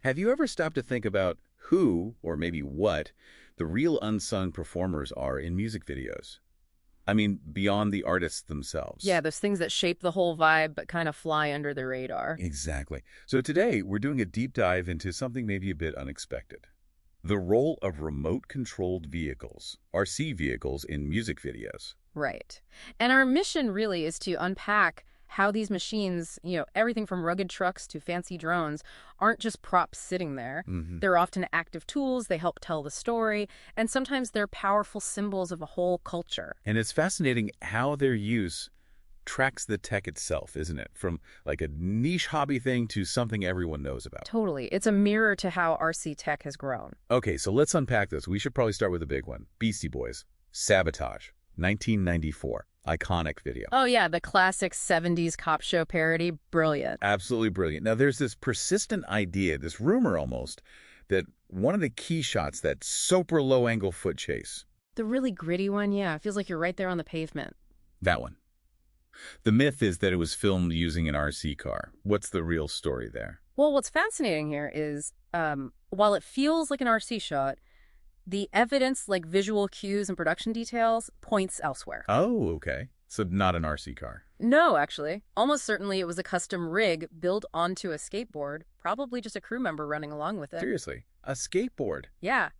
Have you ever stopped to think about who, or maybe what, the real unsung performers are in music videos? I mean, beyond the artists themselves. Yeah, those things that shape the whole vibe but kind of fly under the radar. Exactly. So today, we're doing a deep dive into something maybe a bit unexpected. The role of remote-controlled vehicles, RC vehicles, in music videos. Right. And our mission really is to unpack how these machines, everything from rugged trucks to fancy drones, aren't just props sitting there. Hmm. They're often active tools, they help tell the story, and sometimes they're powerful symbols of a whole culture. And it's fascinating how their use tracks the tech itself, isn't it? From like a niche hobby thing to something everyone knows about. Totally. It's a mirror to how RC tech has grown. Okay, so let's unpack this. We should probably start with a big one. Beastie Boys, Sabotage, 1994. Iconic video. Oh, yeah, the classic 70s cop show parody. Brilliant. Absolutely brilliant. Now, there's this persistent idea, this rumor almost, that one of the key shots, that super low-angle foot chase, The really gritty one, yeah, it feels like you're right there on the pavement. that one. The myth is that it was filmed using an RC car. What's the real story there? Well, what's fascinating here is while it feels like an RC shot, the evidence, like visual cues and production details, points elsewhere. Oh, okay. So not an RC car. No, actually. Almost certainly it was a custom rig built onto a skateboard, probably just a crew member running along with it. Seriously, a skateboard. Yeah.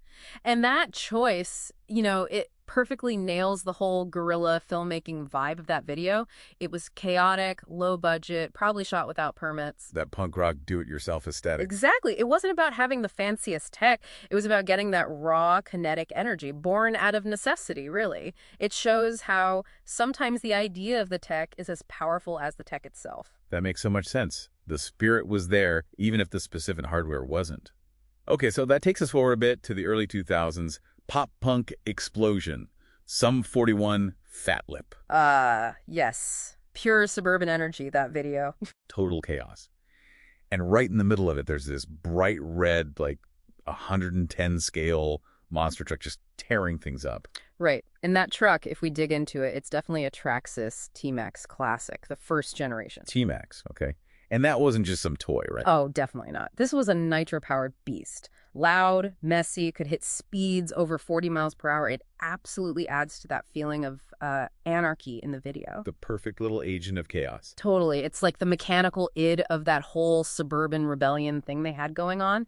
And that choice, it perfectly nails the whole guerrilla filmmaking vibe of that video. It was chaotic, low budget, probably shot without permits. That punk rock do-it-yourself aesthetic. Exactly. It wasn't about having the fanciest tech. It was about getting that raw, kinetic energy born out of necessity, really. It shows how sometimes the idea of the tech is as powerful as the tech itself. That makes so much sense. The spirit was there, even if the specific hardware wasn't. Okay, so that takes us forward a bit to the early 2000s. Pop-punk explosion. Sum 41, Fat Lip. Yes. Pure suburban energy, that video. Total chaos. And right in the middle of it, there's this bright red, like 110 scale monster truck just tearing things up. Right. And that truck, if we dig into it, it's definitely a Traxxas T-Max Classic, the first generation. T-Max, okay. And that wasn't just some toy, right? Oh, definitely not. This was a nitro-powered beast. Loud, messy, could hit speeds over 40 miles per hour. It absolutely adds to that feeling of anarchy in the video. The perfect little agent of chaos. Totally. It's like the mechanical id of that whole suburban rebellion thing they had going on.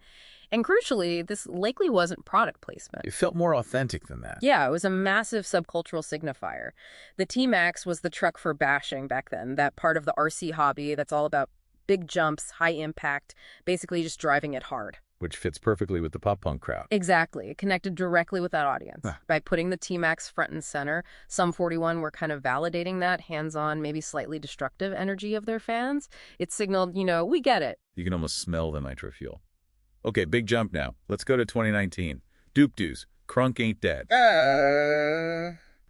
And crucially, this likely wasn't product placement. It felt more authentic than that. Yeah, it was a massive subcultural signifier. The T-Max was the truck for bashing back then, that part of the RC hobby that's all about big jumps, high impact, basically just driving it hard. Which fits perfectly with the pop-punk crowd. Exactly. It connected directly with that audience. Ah. By putting the T-Max front and center, Sum 41 were kind of validating that hands-on, maybe slightly destructive energy of their fans. It signaled, we get it. You can almost smell the nitro fuel. Okay, big jump now. Let's go to 2019. Doop Doos, Crunk Ain't Dead.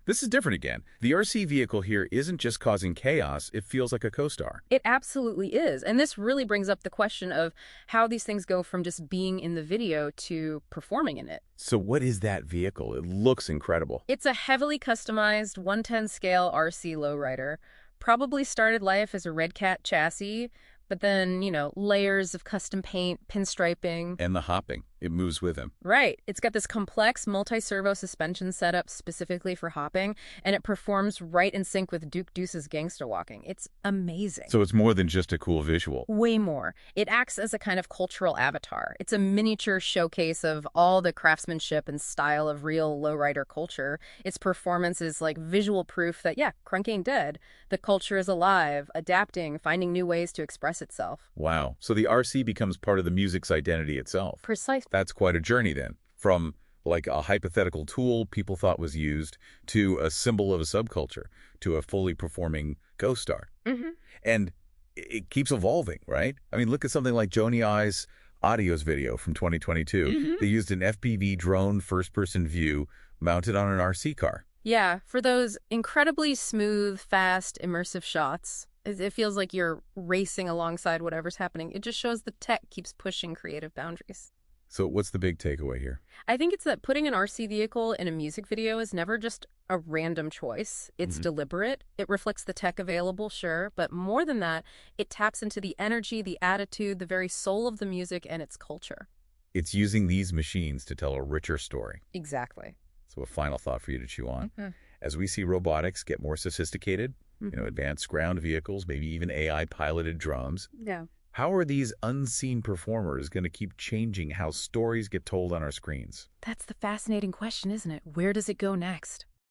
This is different again. The RC vehicle here isn't just causing chaos, it feels like a co-star. It absolutely is. And this really brings up the question of how these things go from just being in the video to performing in it. So what is that vehicle? It looks incredible. It's a heavily customized 110 scale RC lowrider. Probably started life as a Red Cat chassis, but then, layers of custom paint, pinstriping. And the hopping. It moves with him. Right. It's got this complex multi-servo suspension setup specifically for hopping, and it performs right in sync with Duke Deuce's gangsta walking. It's amazing. So it's more than just a cool visual. Way more. It acts as a kind of cultural avatar. It's a miniature showcase of all the craftsmanship and style of real lowrider culture. Its performance is like visual proof that, Crunk ain't dead. The culture is alive, adapting, finding new ways to express itself. Wow. So the RC becomes part of the music's identity itself. Precisely. That's quite a journey then. From like a hypothetical tool people thought was used to a symbol of a subculture to a fully performing ghost star. Mm-hmm. And it keeps evolving, right? I mean, look at something like Joni I's Audios video from 2022. Mm-hmm. They used an FPV drone first-person view mounted on an RC car. Yeah, for those incredibly smooth, fast, immersive shots. It feels like you're racing alongside whatever's happening. It just shows the tech keeps pushing creative boundaries. So what's the big takeaway here? I think it's that putting an RC vehicle in a music video is never just a random choice. It's deliberate. It reflects the tech available, sure, but more than that, it taps into the energy, the attitude, the very soul of the music and its culture. It's using these machines to tell a richer story. Exactly. So a final thought for you to chew on. Mhm. As we see robotics get more sophisticated, Mhm. advanced ground vehicles, maybe even AI-piloted drums, Yeah. how are these unseen performers going to keep changing how stories get told on our screens? That's the fascinating question, isn't it? Where does it go next?